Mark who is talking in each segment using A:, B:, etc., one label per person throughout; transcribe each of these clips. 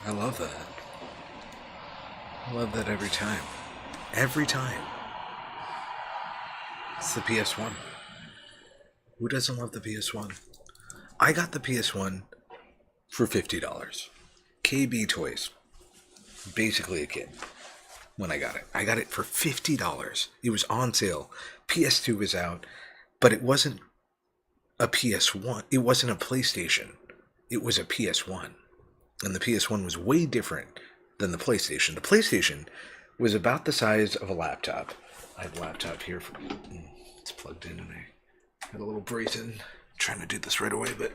A: I love that. I love that every time. Every time. It's the PS1. Who doesn't love the PS1? I got the PS1 for $50. KB Toys. Basically a kid when I got it. I got it for $50. It was on sale. PS2 was out, but it wasn't a PS1. It wasn't a PlayStation. It was a PS1. And the PS1 was way different than the PlayStation. The PlayStation was about the size of a laptop. I have a laptop here. It's plugged in and I got a little brace in. I'm trying to do this right away, but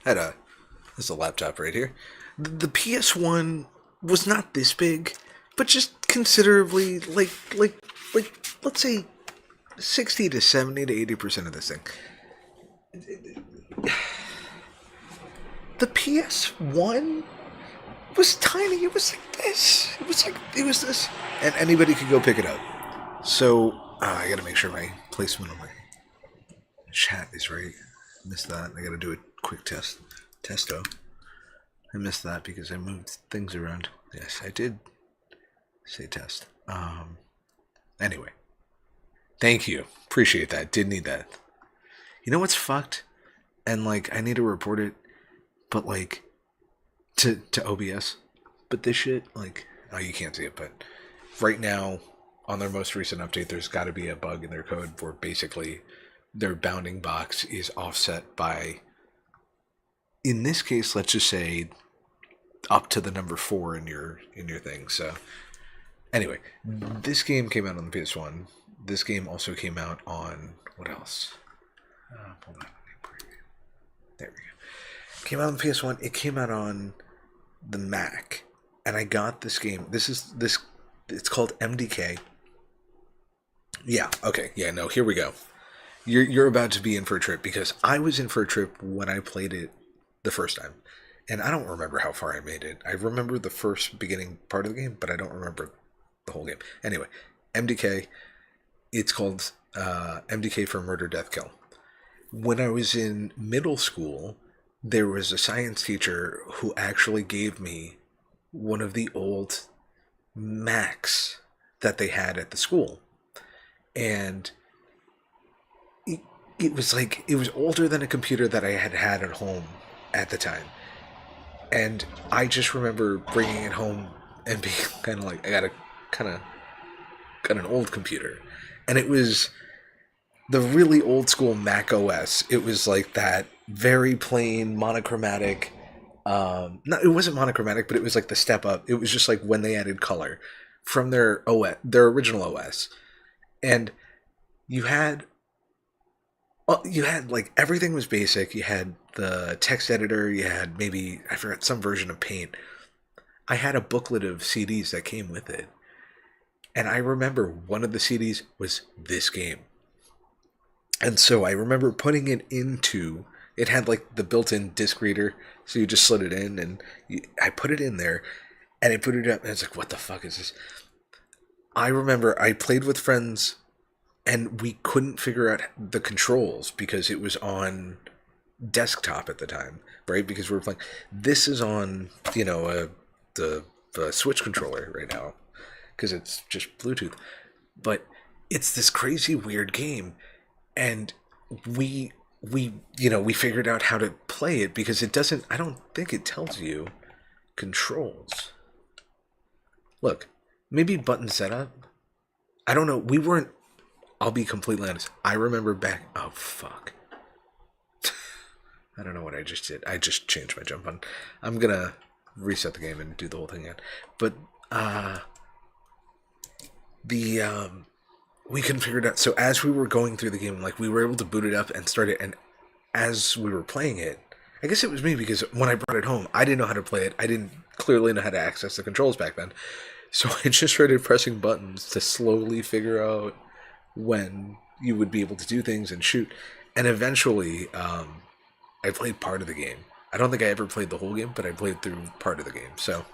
A: there's a laptop right here. The PS1 was not this big, but just considerably, like let's say 60 to 70 to 80% of this thing. The PS1 was tiny. It was like this. It was this. And anybody could go pick it up. So, I gotta make sure my placement on my chat is right. Missed that. I gotta do a quick testo. I missed that because I moved things around. Yes, I did say test. Anyway. Thank you. Appreciate that. Did need that. You know what's fucked? And, I need to report it, but, to OBS. But this shit, oh, you can't see it, but right now, on their most recent update, there's got to be a bug in their code where basically their bounding box is offset by, in this case, let's just say, up to the number 4 in your thing. So, anyway, this game came out on the PS1. This game also came out on, what else? Hold on. There we go. Came out on the PS1. It came out on the Mac. And I got this game. It's called MDK. Yeah, okay. Yeah, no, here we go. You're about to be in for a trip because I was in for a trip when I played it the first time. And I don't remember how far I made it. I remember the first beginning part of the game, but I don't remember the whole game. Anyway, MDK, it's called MDK for Murder, Death, Kill. When I was in middle school, there was a science teacher who actually gave me one of the old Macs that they had at the school. And it was older than a computer that I had at home at the time. And I just remember bringing it home and being kind of like, I got an old computer. And it was the really old school Mac OS. It was like that very plain monochromatic. It wasn't monochromatic, but it was like the step up. It was just like when they added color from their original OS, and you had like everything was basic. You had the text editor. You had maybe I forgot some version of Paint. I had a booklet of CDs that came with it, and I remember one of the CDs was this game. And so I remember putting it into, it had like the built-in disc reader, so you just slid it in, and I put it in there, and I put it up, and it's like, what the fuck is this? I remember I played with friends, and we couldn't figure out the controls, because it was on desktop at the time, right? Because we were playing, this is on, the Switch controller right now, because it's just Bluetooth, but it's this crazy weird game. And we figured out how to play it because I don't think it tells you controls. Look, maybe button setup. I don't know. I'll be completely honest. I remember oh fuck. I don't know what I just did. I just changed my jump button. I'm gonna reset the game and do the whole thing again. But, we couldn't figure it out. So as we were going through the game, we were able to boot it up and start it. And as we were playing it, I guess it was me because when I brought it home, I didn't know how to play it. I didn't clearly know how to access the controls back then. So I just started pressing buttons to slowly figure out when you would be able to do things and shoot. And eventually, I played part of the game. I don't think I ever played the whole game, but I played through part of the game. So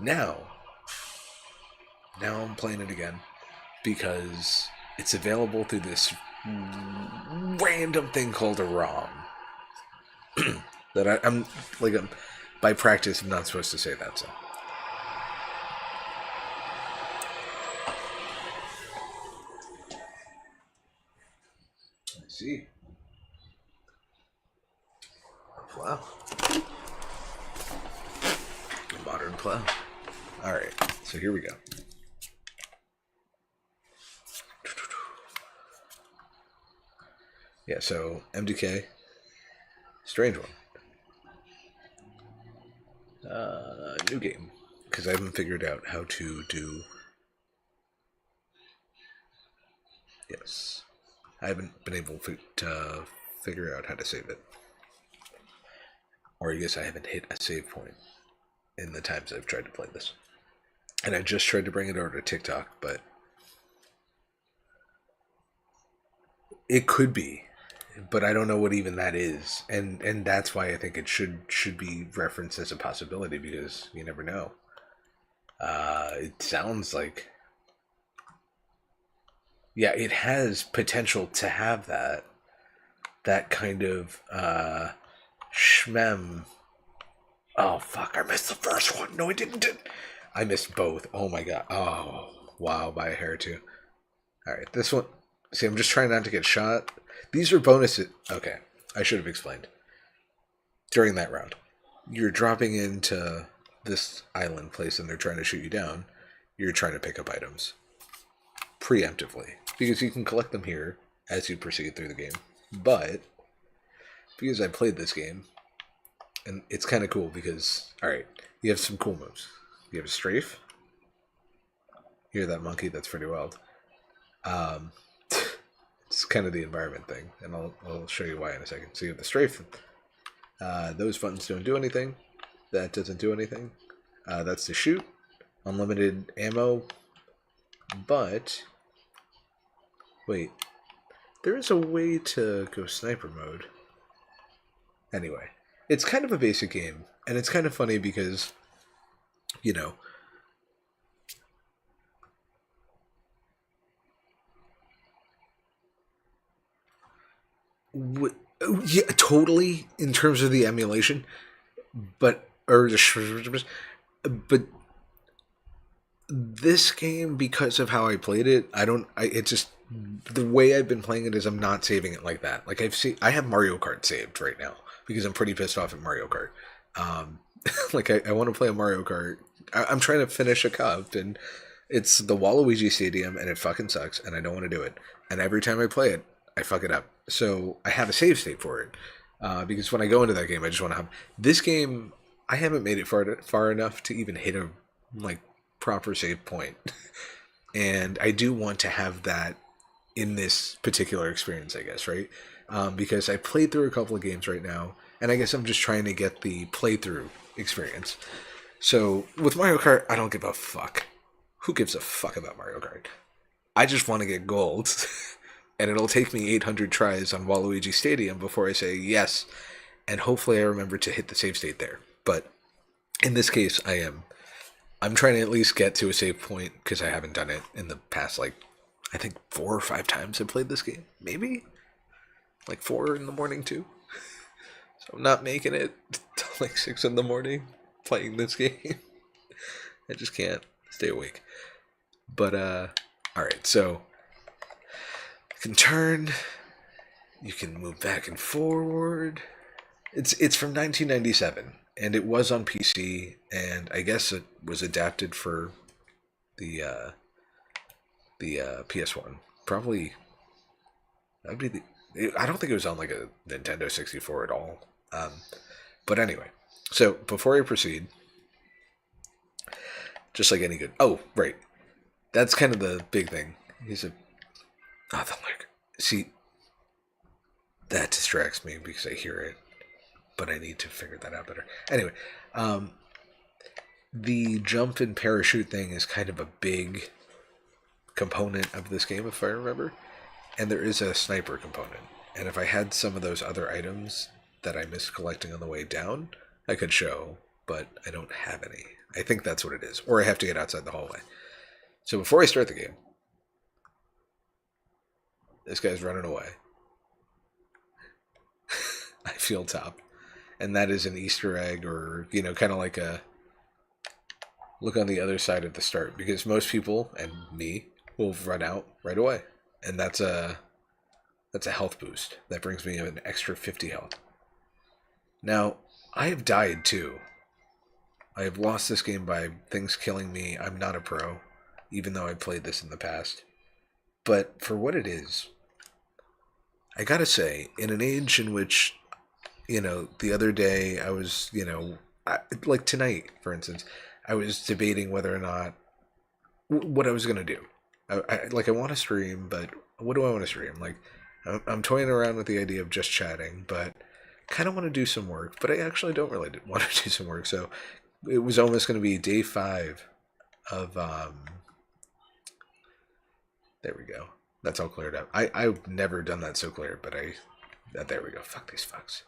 A: now I'm playing it again. Because it's available through this random thing called a ROM. That I'm by practice, I'm not supposed to say that, so. I see. Wow. Modern plow. Alright, so here we go. Yeah, so MDK, strange one. New game, because I haven't figured out how to do. Yes, I haven't been able to figure out how to save it, or I guess I haven't hit a save point in the times I've tried to play this. And I just tried to bring it over to TikTok, but it could be, but I don't know what even that is, and that's why I think it should be referenced as a possibility, because you never know. It sounds like, yeah, it has potential to have that kind of shmem. Oh fuck! I missed the first one. No, I didn't. I missed both. Oh my god. Oh wow, by a hair too. All right, this one. See, I'm just trying not to get shot. These are bonuses. Okay, I should have explained. During that round, you're dropping into this island place and they're trying to shoot you down. You're trying to pick up items preemptively, because you can collect them here as you proceed through the game. But because I played this game, and it's kind of cool because, alright, you have some cool moves. You have a strafe. You hear that monkey? That's pretty wild. It's kind of the environment thing, and I'll show you why in a second. So you have the strafe. Those buttons don't do anything. That doesn't do anything. That's to shoot. Unlimited ammo. But wait, there is a way to go sniper mode. Anyway, it's kind of a basic game, and it's kind of funny because, you know, yeah, totally in terms of the emulation, but but this game, because of how I played it, it just, the way I've been playing it is I'm not saving it like that. Like I have Mario Kart saved right now because I'm pretty pissed off at Mario Kart. Like I want to play a Mario Kart. I'm trying to finish a cup, and it's the Waluigi Stadium, and it fucking sucks, and I don't want to do it. And every time I play it, I fuck it up. So I have a save state for it, because when I go into that game, I just want to have this game. I haven't made it far enough to even hit a like proper save point, and I do want to have that in this particular experience, I guess, right? Because I played through a couple of games right now, and I guess I'm just trying to get the playthrough experience. So with Mario Kart, I don't give a fuck. Who gives a fuck about Mario Kart? I just want to get gold, and it'll take me 800 tries on Waluigi Stadium before I say yes, and hopefully I remember to hit the save state there. But in this case, I'm trying to at least get to a save point because I haven't done it in the past, like, I think 4 or 5 times I played this game. Maybe? Like 4 in the morning, too. So I'm not making it till like 6 in the morning playing this game. I just can't stay awake. But, alright, so you can turn, you can move back and forward. It's from 1997, and it was on PC, and I guess it was adapted for the PS1. Probably that'd be I don't think it was on like a Nintendo 64 at all. But anyway, so before I proceed, just like any good. Oh, right, that's kind of the big thing. He's a the like. See, that distracts me because I hear it, but I need to figure that out better. Anyway, the jump and parachute thing is kind of a big component of this game, if I remember. And there is a sniper component. And if I had some of those other items that I missed collecting on the way down, I could show, but I don't have any. I think that's what it is. Or I have to get outside the hallway. So before I start the game, this guy's running away. I feel top. and that is an Easter egg, or kind of like a look on the other side of the start, because most people and me will run out right away, and that's a health boost that brings me an extra 50 health. Now I have died too. I have lost this game by things killing me. I'm not a pro, even though I played this in the past. But for what it is, I gotta say, in an age in which, the other day I was, like tonight, for instance, I was debating whether or not what I was gonna do. I want to stream, but what do I want to stream? Like, I'm toying around with the idea of just chatting, but kind of want to do some work. But I actually don't really want to do some work, so it was almost going to be day 5 of there we go. That's all cleared up. I've never done that so clear, but there we go. Fuck these fucks.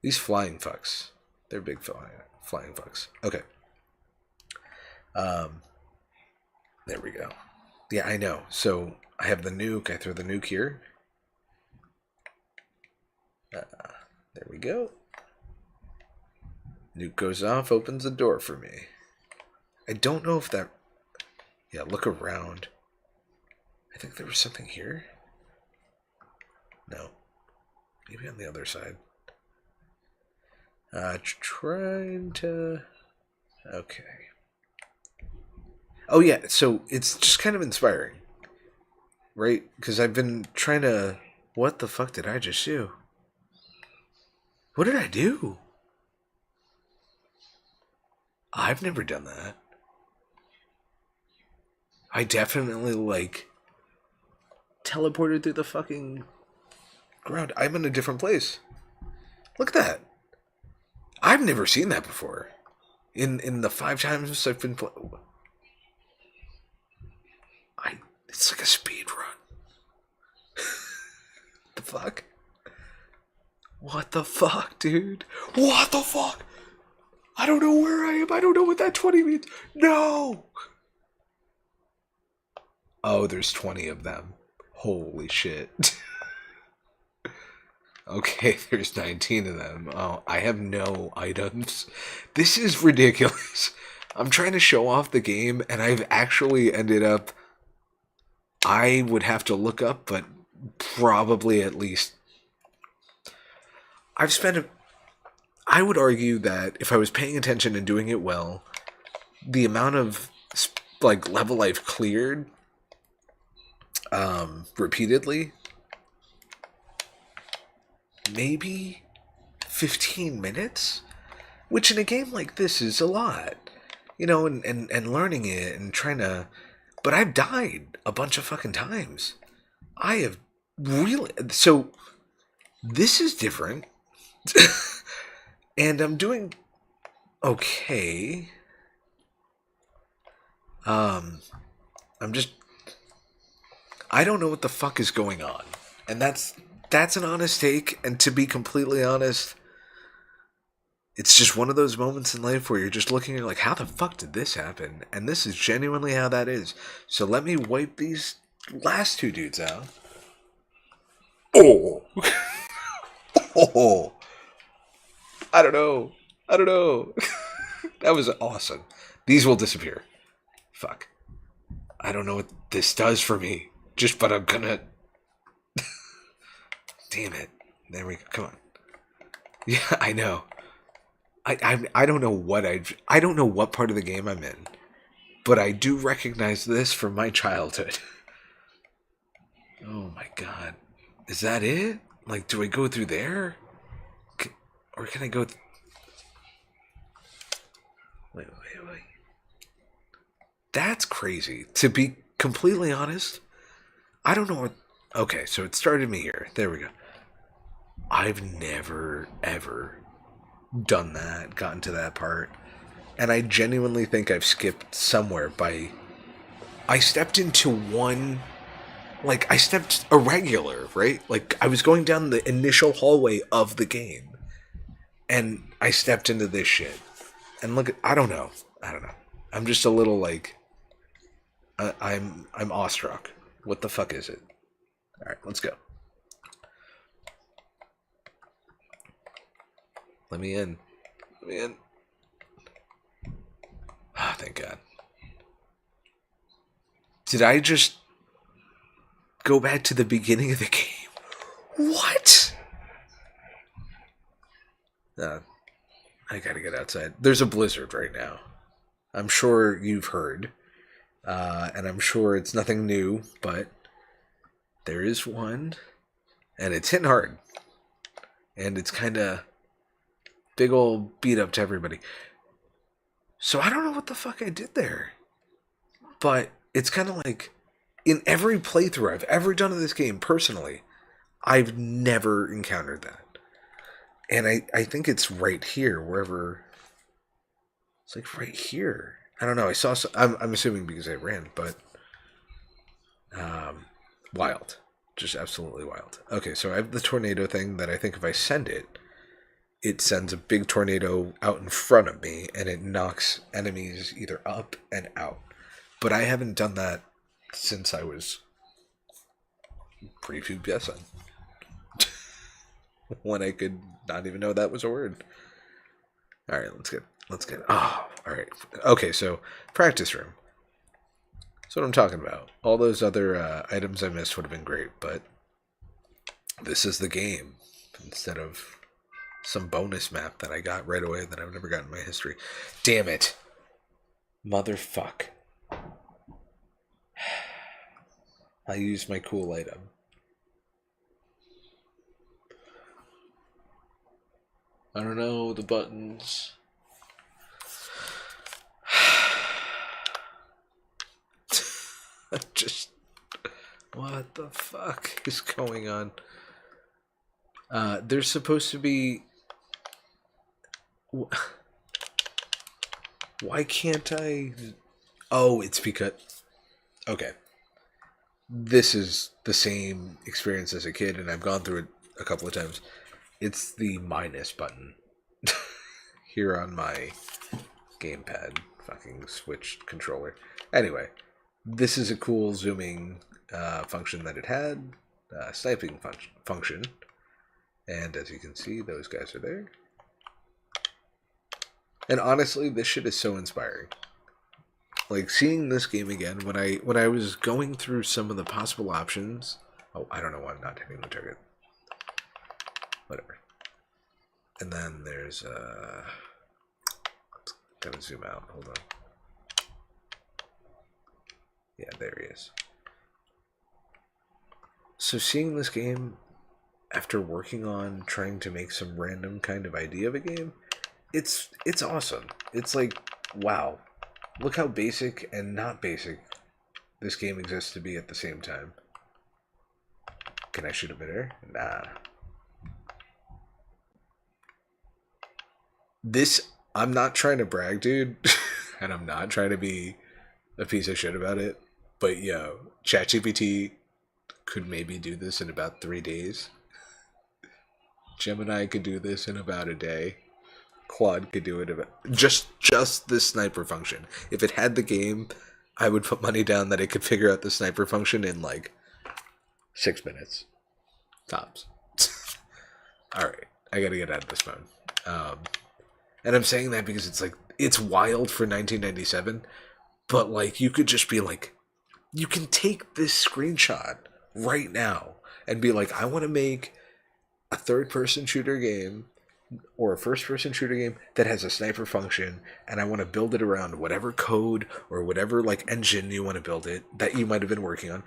A: These flying fucks. They're big flying fucks. Okay. There we go. Yeah, I know. So I have the nuke. I throw the nuke here. There we go. Nuke goes off, opens the door for me. I don't know if that... Yeah, look around. I think there was something here. No. Maybe on the other side. Trying to... Okay. Oh yeah, so it's just kind of inspiring. Right? Because I've been trying to... What the fuck did I just do? What did I do? I've never done that. I definitely, teleported through the fucking ground. I'm in a different place. Look at that. I've never seen that before. In the 5 times I've been it's like a speed run. The fuck? What the fuck, dude? What the fuck? I don't know where I am. I don't know what that 20 means. No! Oh, there's 20 of them. Holy shit. Okay, there's 19 of them. Oh, I have no items. This is ridiculous. I'm trying to show off the game, and I've actually ended up... I would have to look up, but probably at least... I've spent... I would argue that if I was paying attention and doing it well, the amount of, level I've cleared repeatedly, maybe 15 minutes, which in a game like this is a lot, and learning it and trying to, but I've died a bunch of fucking times. I have really, so this is different, and I'm doing okay. I don't know what the fuck is going on. And that's an honest take. And to be completely honest, it's just one of those moments in life where you're just looking at how the fuck did this happen? And this is genuinely how that is. So let me wipe these last 2 dudes out. Oh! Oh! I don't know. That was awesome. These will disappear. Fuck. I don't know what this does for me. But I'm gonna... Damn it. There we go. Come on. Yeah, I know. I don't know what I don't know what part of the game I'm in. But I do recognize this from my childhood. Oh my god. Is that it? Do I go through there? Or can I go... Wait. That's crazy. To be completely honest, I don't know what... Okay, so it started me here. There we go. I've never, ever done that, gotten to that part. And I genuinely think I've skipped somewhere by... I stepped into one... I stepped irregular, right? I was going down the initial hallway of the game. And I stepped into this shit. And look, I don't know. I'm just a little, I'm awestruck. What the fuck is it? Alright, let's go. Let me in. Let me in. Ah, thank God. Did I just go back to the beginning of the game? What? I gotta get outside. There's a blizzard right now. I'm sure you've heard. And I'm sure it's nothing new, but there is one. And it's hitting hard. And it's kind of big old beat up to everybody. So I don't know what the fuck I did there. But it's kind of like, in every playthrough I've ever done of this game, personally, I've never encountered that. And I think it's right here, wherever. It's like right here. I don't know. I saw. I'm assuming because I ran, but wild, just absolutely wild. Okay, so I have the tornado thing that I think if I send it, it sends a big tornado out in front of me, and it knocks enemies either up and out. But I haven't done that since I was prepubescent. When I could not even know that was a word. All right, let's get. Oh, all right. Okay, so practice room. That's what I'm talking about. All those other items I missed would have been great, but this is the game instead of some bonus map that I got right away that I've never gotten in my history. Damn it, motherfuck! I used my cool item. I don't know the buttons. Just what the fuck is going on? There's supposed to be. Why can't I? Oh, it's because. Okay. This is the same experience as a kid, and I've gone through it a couple of times. It's the minus button here on my gamepad, fucking Switch controller. Anyway, this is a cool zooming function that it had, sniping function, and as you can see, those guys are there. And honestly, this shit is so inspiring. Like seeing this game again, when I was going through some of the possible options. Oh, I don't know why I'm not hitting the target. Whatever. And then there's gotta zoom out. Hold on. Yeah, there he is. So seeing this game after working on trying to make some random kind of idea of a game, it's awesome. It's like, wow, look how basic and not basic this game exists to be at the same time. Can I shoot a midair? Nah. This, I'm not trying to brag, dude, and I'm not trying to be a piece of shit about it, but yo, ChatGPT could maybe do this in about 3 days. Gemini could do this in about a day. Claude could do it about just this sniper function. If it had the game, I would put money down that it could figure out the sniper function in like 6 minutes. Tops. Alright, I gotta get out of this phone. And I'm saying that because it's like, it's wild for 1997, but like, you could just be like, you can take this screenshot right now and be like, I want to make a third-person shooter game or a first-person shooter game that has a sniper function, and I want to build it around whatever code or whatever like engine you want to build it that you might have been working on,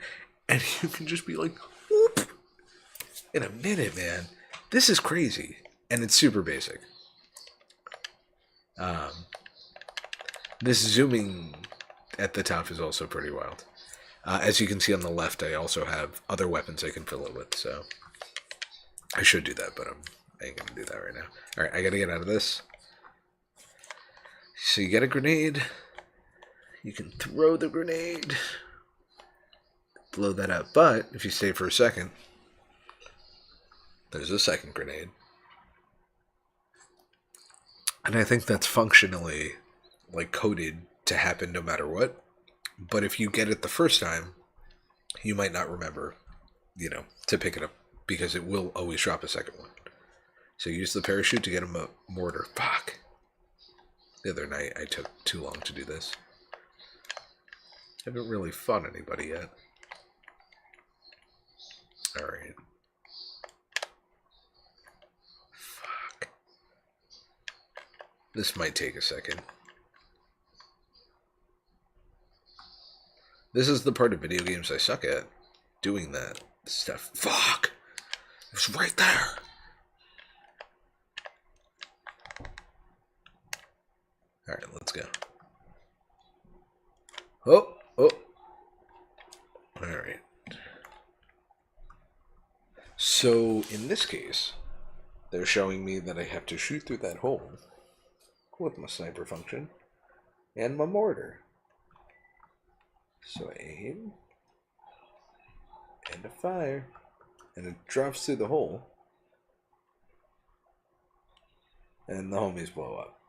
A: and you can just be like, whoop, in a minute, man. This is crazy, and it's super basic. This zooming at the top is also pretty wild. As you can see on the left, I also have other weapons I can fill it with, so I should do that, but I ain't gonna do that right now. Alright, I gotta get out of this. So you get a grenade. You can throw the grenade. Blow that up, but if you stay for a second, there's a second grenade. And I think that's functionally like coded to happen no matter what. But if you get it the first time, you might not remember, to pick it up because it will always drop a second one. So use the parachute to get him a mortar. Fuck. The other night I took too long to do this. I haven't really fought anybody yet. Alright. Fuck. This might take a second. This is the part of video games I suck at. Doing that stuff. Fuck! It was right there! Alright, let's go. Oh! Oh! Alright. So, in this case, they're showing me that I have to shoot through that hole with my sniper function and my mortar. So I aim and a fire, and it drops through the hole, and the homies blow up.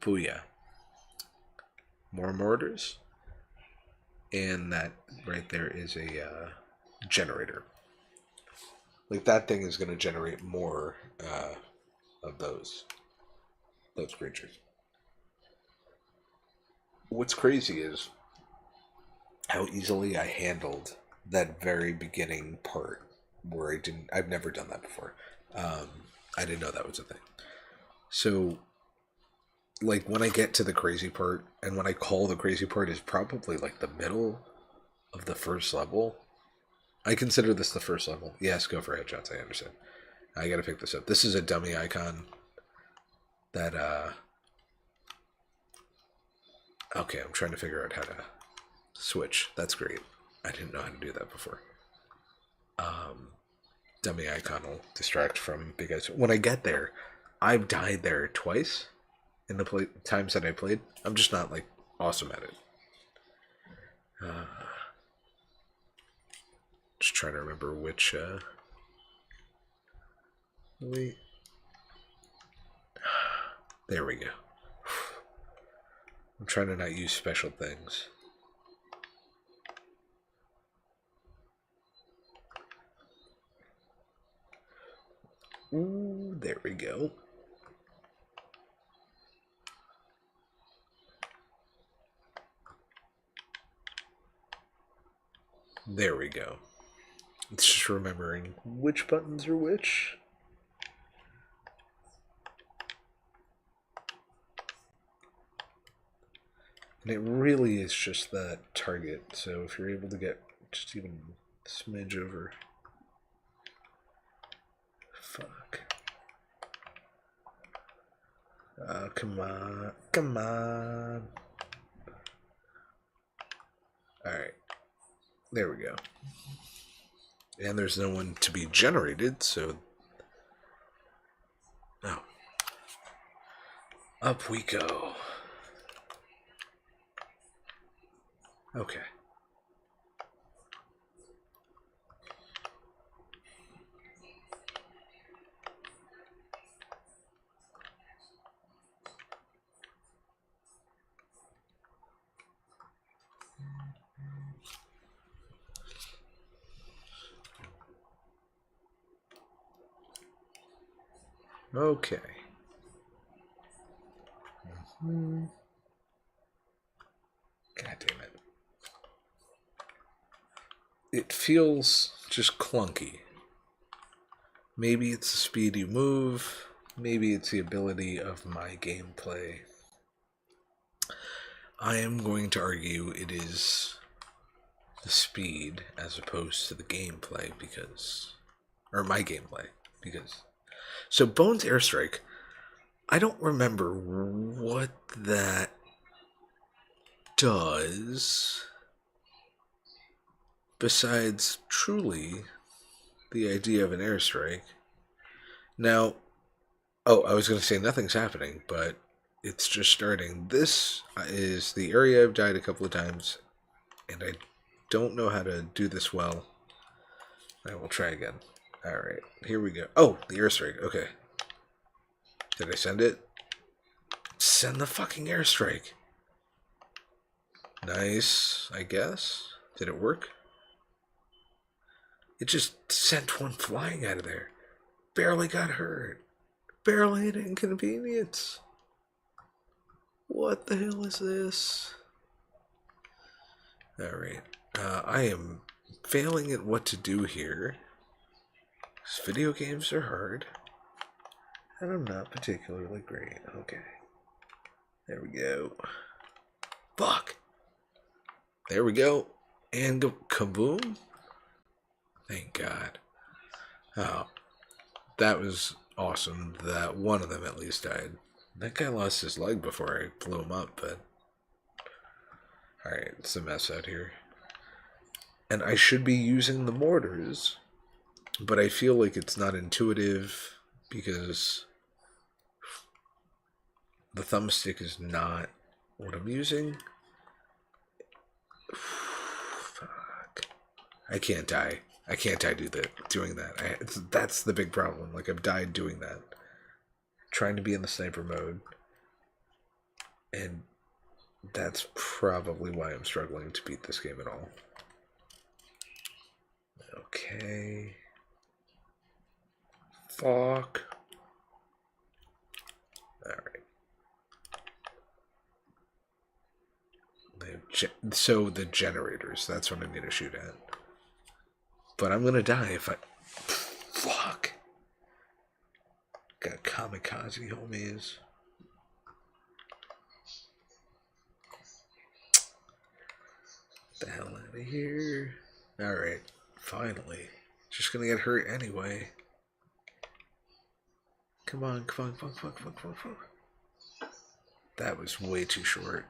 A: Booyah. More mortars, and that right there is a generator. Like, that thing is going to generate more of those creatures. What's crazy is how easily I handled that very beginning part where I've never done that before. I didn't know that was a thing. So, like, when I get to the crazy part, and when I call the crazy part is probably like the middle of the first level. I consider this the first level. Yes, go for headshots, I understand. I gotta pick this up. This is a dummy icon that, okay, I'm trying to figure out how to switch. That's great. I didn't know how to do that before. Dummy icon will distract from big guys. When I get there, I've died there twice in the times that I played. I'm just not, like, awesome at it. Just trying to remember which, wait. There we go. I'm trying to not use special things. Ooh, there we go. There we go. It's just remembering which buttons are which. And it really is just that target. So if you're able to get just even a smidge over. Fuck. Come on. Come on. Alright. There we go. And there's no one to be generated, so... Oh. Up we go. Okay. Okay. God damn it. It feels just clunky. Maybe it's the speed you move. Maybe it's the ability of my gameplay. I am going to argue it is the speed as opposed to the gameplay because... Or my gameplay, because... So Bones Airstrike, I don't remember what that does besides truly the idea of an airstrike. Now, oh, I was going to say nothing's happening, but it's just starting. This is the area I've died a couple of times, and I don't know how to do this well. I will try again. Alright, here we go. Oh, the airstrike. Okay. Did I send it? Send the fucking airstrike. Nice, I guess. Did it work? It just sent one flying out of there. Barely got hurt. Barely an inconvenience. What the hell is this? Alright. I am failing at what to do here. Video games are hard. And I'm not particularly great. Okay. There we go. Fuck! There we go. And go kaboom. Thank God. Oh. That was awesome that one of them at least died. That guy lost his leg before I blew him up, but... Alright, it's a mess out here. And I should be using the mortars, but I feel like it's not intuitive because the thumbstick is not what I'm using. Fuck. I can't die. I can't die doing that. That's the big problem. Like, I've died doing that. Trying to be in the sniper mode. And that's probably why I'm struggling to beat this game at all. Okay. Fuck. Alright. So the generators, that's what I need to shoot at. But I'm gonna die if I... Fuck. Got kamikaze homies. Get the hell out of here. Alright, finally. Just gonna get hurt anyway. Come on, come on, come on, come on, come on, come on, come on. That was way too short.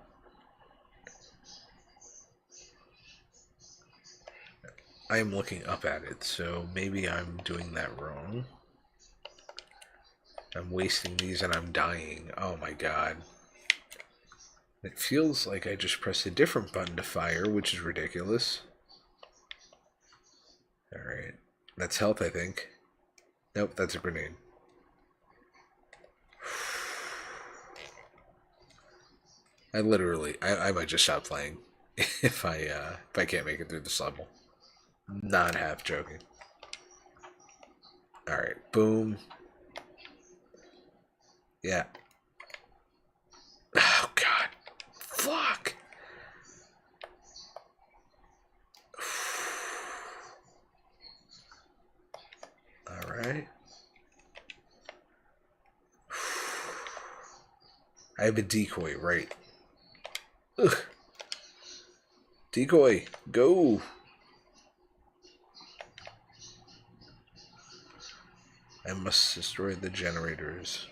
A: I am looking up at it, so maybe I'm doing that wrong. I'm wasting these and I'm dying. Oh my god. It feels like I just pressed a different button to fire, which is ridiculous. Alright. That's health, I think. Nope, that's a grenade. I might just stop playing if I can't make it through this level. Not half joking. Alright, boom. Yeah. Oh god. Fuck. Alright. I have a decoy, right? Ugh. Decoy, go! I must destroy the generators.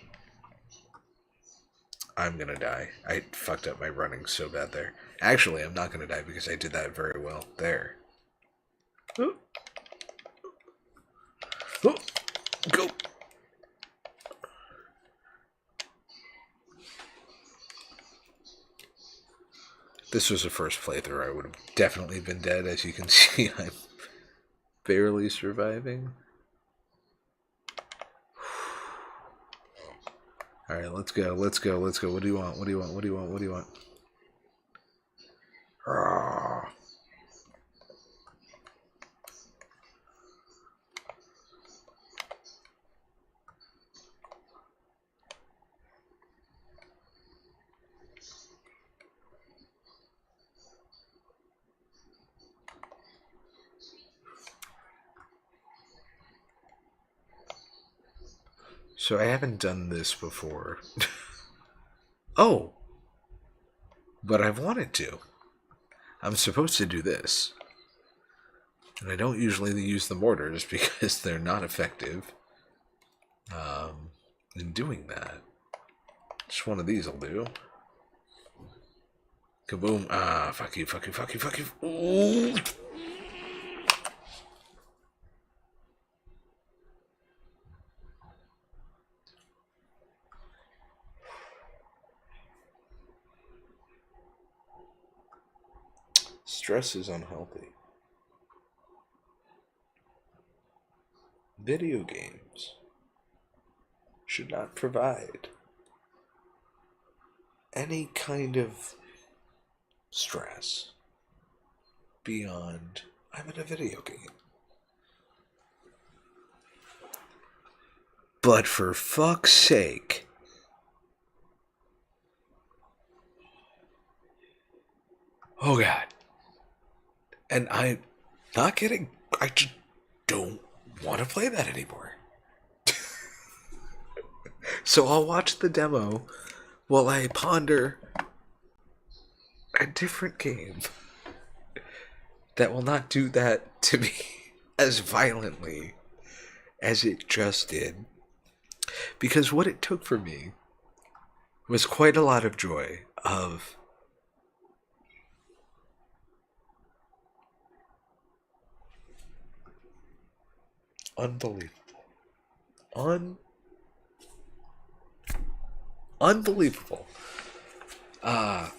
A: I'm gonna die. I fucked up my running so bad there. Actually, I'm not gonna die because I did that very well. There. Oh. Oh. Go! This was a first playthrough. I would have definitely been dead. As you can see, I'm barely surviving. Alright, let's go, let's go, let's go. What do you want? What do you want? What do you want? What do you want? Rawr. So I haven't done this before. Oh! But I've wanted to. I'm supposed to do this. And I don't usually use the mortars because they're not effective in doing that. Just one of these will do. Kaboom. Ah, fuck you, fuck you, fuck you, fuck you. Ooh. Stress is unhealthy. Video games should not provide any kind of stress beyond I'm in a video game. But for fuck's sake. Oh god. And I'm not kidding. I just don't want to play that anymore. So I'll watch the demo while I ponder a different game that will not do that to me as violently as it just did. Because what it took for me was quite a lot of joy of unbelievable. Unbelievable. The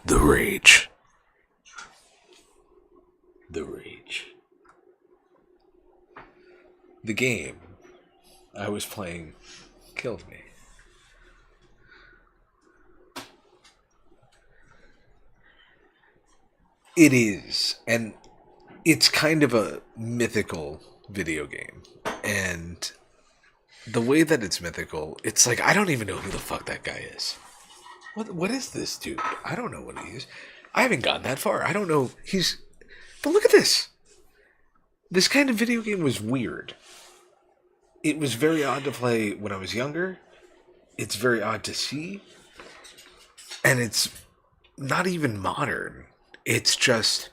A: rage. The rage. The game I was playing killed me. It is, and it's kind of a mythical video game. And the way that it's mythical, it's like I don't even know who the fuck that guy is. What is this dude? I don't know what he is. I haven't gotten that far. I don't know. But look at this. This kind of video game was weird. It was very odd to play when I was younger. It's very odd to see. And it's not even modern. It's just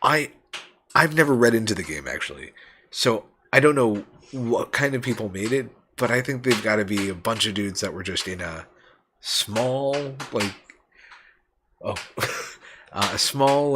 A: I've never read into the game actually. So I don't know what kind of people made it, but I think they've got to be a bunch of dudes that were just in a small a small